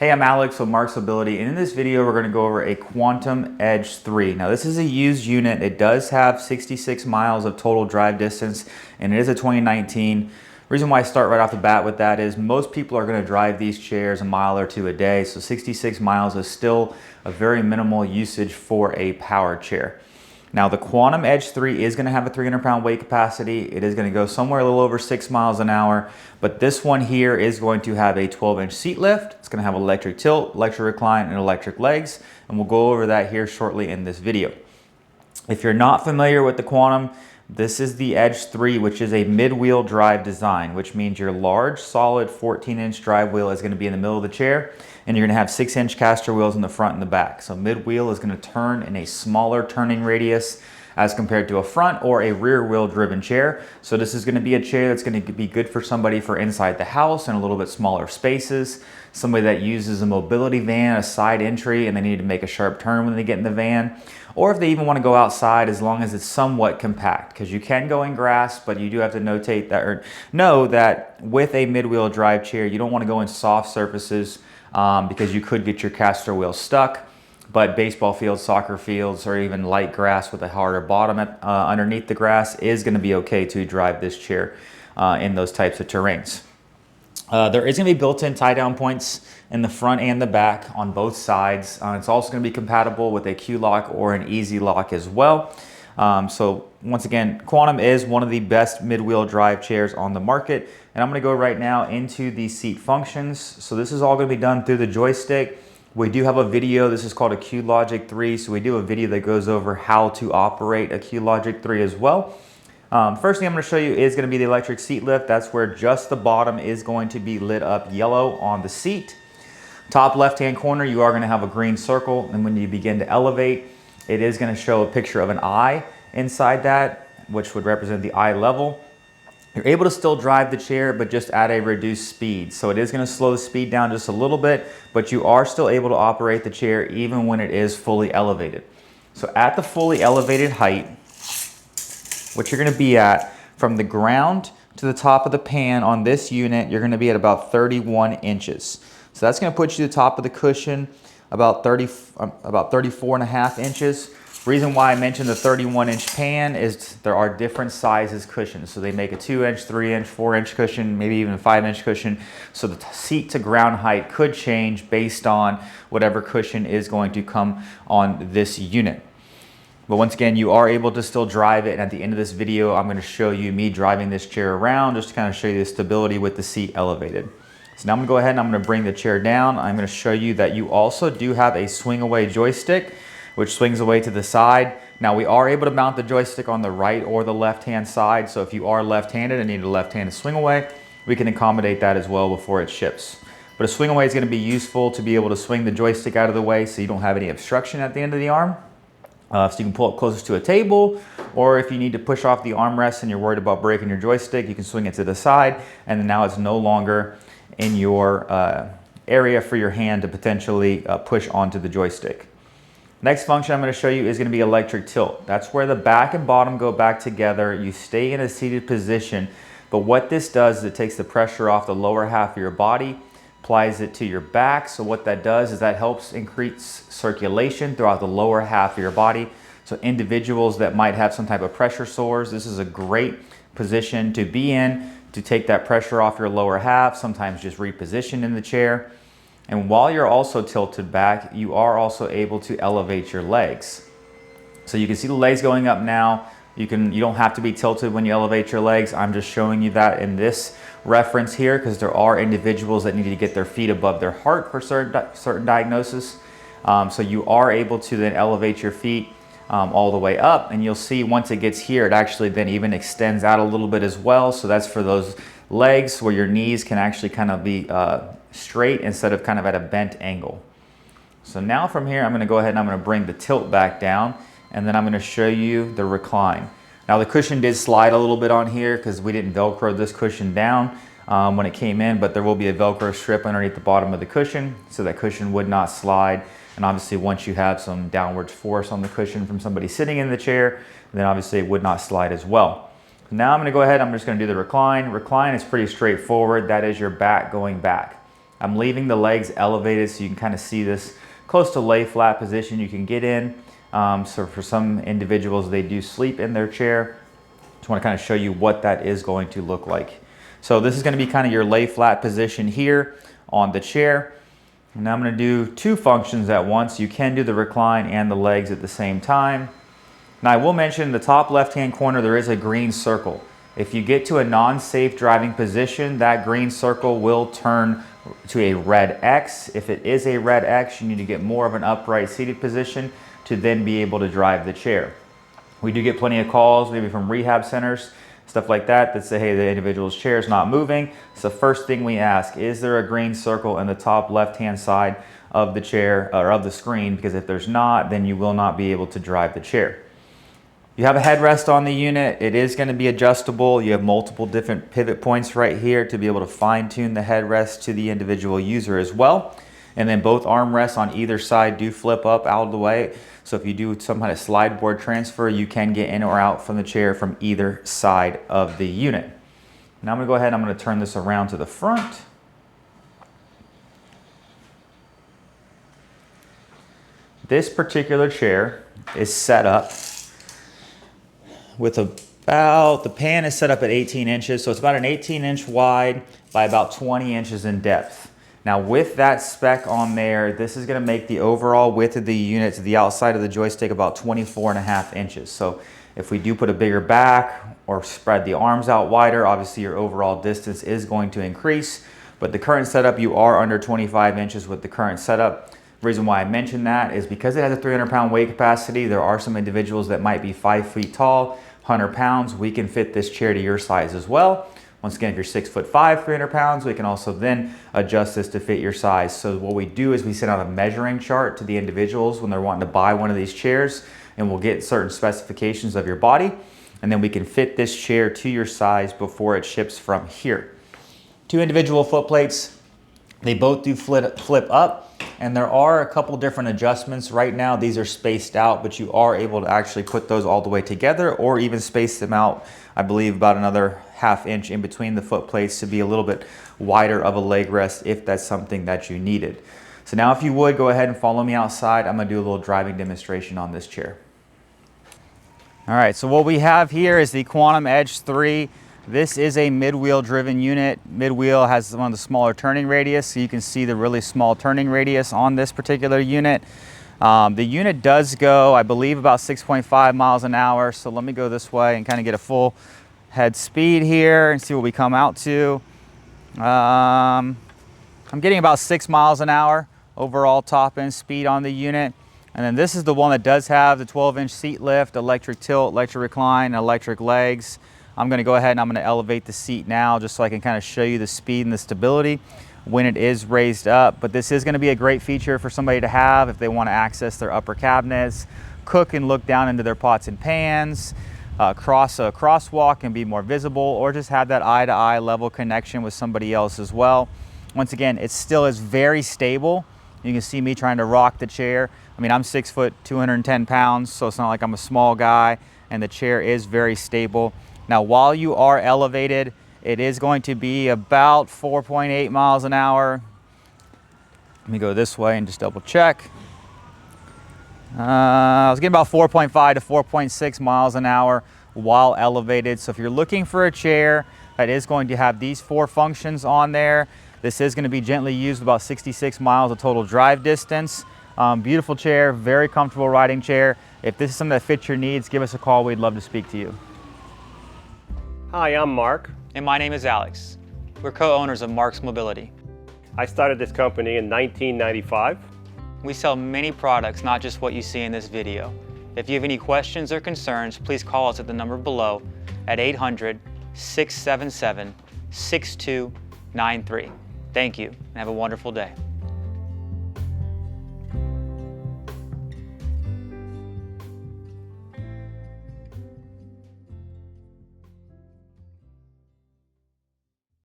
Hey, I'm Alex with Marc's Ability, and in this video we're going to go over a Quantum Edge 3. Now this is a used unit. It does have 66 miles of total drive distance, and it is a 2019. Reason why I start right off the bat with that is most people are going to drive these chairs a mile or two a day, so 66 miles is still a very minimal usage for a power chair. Now the Quantum Edge 3 is going to have a 300-pound weight capacity. It is going to go somewhere a little over 6 miles an hour, but this one here is going to have a 12-inch seat lift. It's going to have electric tilt, electric recline, and electric legs, and we'll go over that here shortly in this video. If you're not familiar with the Quantum, this is the Edge 3, which is a mid-wheel drive design, which means your large, solid 14-inch drive wheel is going to be in the middle of the chair, and you're going to have 6-inch caster wheels in the front and the back. So mid-wheel is going to turn in a smaller turning radius as compared to a front or a rear-wheel driven chair. So this is going to be a chair that's going to be good for somebody for inside the house and a little bit smaller spaces, somebody that uses a mobility van, a side entry, and they need to make a sharp turn when they get in the van, or if they even want to go outside, as long as it's somewhat compact, because you can go in grass, but you do have to notate that, or know that with a mid-wheel drive chair, you don't want to go in soft surfaces because you could get your caster wheel stuck. But baseball fields, soccer fields, or even light grass with a harder bottom underneath the grass is going to be okay to drive this chair in those types of terrains. There is going to be built-in tie-down points in the front and the back on both sides. It's also going to be compatible with a Q-lock or an easy lock as well. So once again, Quantum is one of the best mid-wheel drive chairs on the market. And I'm going to go right now into the seat functions. So this is all going to be done through the joystick. We do have a video. This is called a Q-Logic 3. So we do a video that goes over how to operate a Q-Logic 3 as well. First thing I'm going to show you is going to be the electric seat lift. That's where just the bottom is going to be lit up yellow on the seat. Top left-hand corner, you are going to have a green circle, and when you begin to elevate, it is going to show a picture of an eye inside that, which would represent the iLevel. You're able to still drive the chair, but just at a reduced speed. So it is going to slow the speed down just a little bit, but you are still able to operate the chair even when it is fully elevated. So at the fully elevated height, what you're going to be at from the ground to the top of the pan on this unit, you're going to be at about 31 inches. So that's going to put you to the top of the cushion about 34.5 inches. Reason why I mentioned the 31-inch pan is there are different sizes cushions. So they make a 2-inch, 3-inch, 4-inch cushion, maybe even a 5-inch cushion. So the seat to ground height could change based on whatever cushion is going to come on this unit. But once again, you are able to still drive it. And at the end of this video, I'm going to show you me driving this chair around just to kind of show you the stability with the seat elevated. So now I'm going to go ahead and I'm going to bring the chair down. I'm going to show you that you also do have a swing away joystick, which swings away to the side. Now we are able to mount the joystick on the right or the left-hand side. So if you are left-handed and need a left-handed swing away, we can accommodate that as well before it ships. But a swing away is going to be useful to be able to swing the joystick out of the way so you don't have any obstruction at the end of the arm. So you can pull it closer to a table, or if you need to push off the armrest and you're worried about breaking your joystick, you can swing it to the side, and then now it's no longer in your area for your hand to potentially push onto the joystick. Next function I'm going to show you is going to be electric tilt. That's where the back and bottom go back together. You stay in a seated position, but what this does is it takes the pressure off the lower half of your body, applies it to your back. So what that does is that helps increase circulation throughout the lower half of your body. So individuals that might have some type of pressure sores, this is a great position to be in to take that pressure off your lower half, sometimes just reposition in the chair. And while you're also tilted back, you are also able to elevate your legs. So you can see the legs going up now. You don't have to be tilted when you elevate your legs. I'm just showing you that in this reference here because there are individuals that need to get their feet above their heart for certain diagnosis. So you are able to then elevate your feet all the way up, and you'll see once it gets here, it actually then even extends out a little bit as well. So that's for those legs where your knees can actually kind of be straight instead of kind of at a bent angle. So now from here, I'm going to go ahead and I'm going to bring the tilt back down, and then I'm going to show you the recline. Now the cushion did slide a little bit on here because we didn't Velcro this cushion down when it came in, but there will be a Velcro strip underneath the bottom of the cushion so that cushion would not slide. And obviously once you have some downward force on the cushion from somebody sitting in the chair, then obviously it would not slide as well. Now I'm going to go ahead, I'm just going to do the recline. Recline is pretty straightforward. That is your back going back. I'm leaving the legs elevated so you can kind of see this close to lay flat position you can get in. So for some individuals, they do sleep in their chair. Just want to kind of show you what that is going to look like. So this is going to be kind of your lay flat position here on the chair. And now I'm going to do two functions at once. You can do the recline and the legs at the same time. Now I will mention in the top left-hand corner, there is a green circle. If you get to a non-safe driving position, that green circle will turn to a red X. If it is a red X, you need to get more of an upright seated position to then be able to drive the chair. We do get plenty of calls, maybe from rehab centers, stuff like that, that say, hey, the individual's chair is not moving. So first thing we ask, is there a green circle in the top left-hand side of the chair or of the screen? Because if there's not, then you will not be able to drive the chair. You have a headrest on the unit. It is going to be adjustable. You have multiple different pivot points right here to be able to fine-tune the headrest to the individual user as well. And then both armrests on either side do flip up out of the way. So if you do some kind of slide board transfer, you can get in or out from the chair from either side of the unit. Now I'm going to go ahead and I'm going to turn this around to the front. This particular chair is set up with the pan is set up at 18 inches, so it's about an 18-inch wide by about 20 inches in depth. Now with that spec on there, this is going to make the overall width of the unit to the outside of the joystick about 24.5 inches. So if we do put a bigger back or spread the arms out wider, obviously your overall distance is going to increase. But the current setup, you are under 25 inches with the current setup. The reason why I mention that is because it has a 300-pound weight capacity. There are some individuals that might be 5 feet tall, 100 pounds. We can fit this chair to your size as well. Once again, if you're 6'5", 300 pounds, we can also then adjust this to fit your size. So what we do is we send out a measuring chart to the individuals when they're wanting to buy one of these chairs, and we'll get certain specifications of your body, and then we can fit this chair to your size before it ships from here. Two individual foot plates. They both do flip up, and there are a couple different adjustments. Right now, these are spaced out, but you are able to actually put those all the way together or even space them out, I believe, about another ½ inch in between the foot plates to be a little bit wider of a leg rest if that's something that you needed. So now if you would, go ahead and follow me outside. I'm gonna do a little driving demonstration on this chair. All right, so what we have here is the Quantum Edge 3. This is a mid-wheel driven unit. Mid-wheel has one of the smaller turning radius, so you can see the really small turning radius on this particular unit. The unit does go, I believe, about 6.5 miles an hour. So let me go this way and kind of get a full head speed here and see what we come out to. I'm getting about 6 miles an hour overall top end speed on the unit. And then this is the one that does have the 12-inch seat lift, electric tilt, electric recline, and electric legs. I'm going to go ahead and I'm going to elevate the seat now just so I can kind of show you the speed and the stability when it is raised up. But this is going to be a great feature for somebody to have if they want to access their upper cabinets, cook and look down into their pots and pans, cross a crosswalk and be more visible, or just have that eye-to-eye level connection with somebody else as well. Once again, it still is very stable. You can see me trying to rock the chair. I mean, I'm 6 foot, 210 pounds, so it's not like I'm a small guy, and the chair is very stable. Now, while you are elevated, it is going to be about 4.8 miles an hour. Let me go this way and just double check. I was getting about 4.5 to 4.6 miles an hour while elevated. So if you're looking for a chair that is going to have these 4 functions on there, this is going to be gently used, about 66 miles of total drive distance. Beautiful chair, very comfortable riding chair. If this is something that fits your needs, give us a call. We'd love to speak to you. Hi, I'm Mark. And my name is Alex. We're co-owners of Marc's Mobility. I started this company in 1995. We sell many products, not just what you see in this video. If you have any questions or concerns, please call us at the number below at 800-677-6293. Thank you, and have a wonderful day.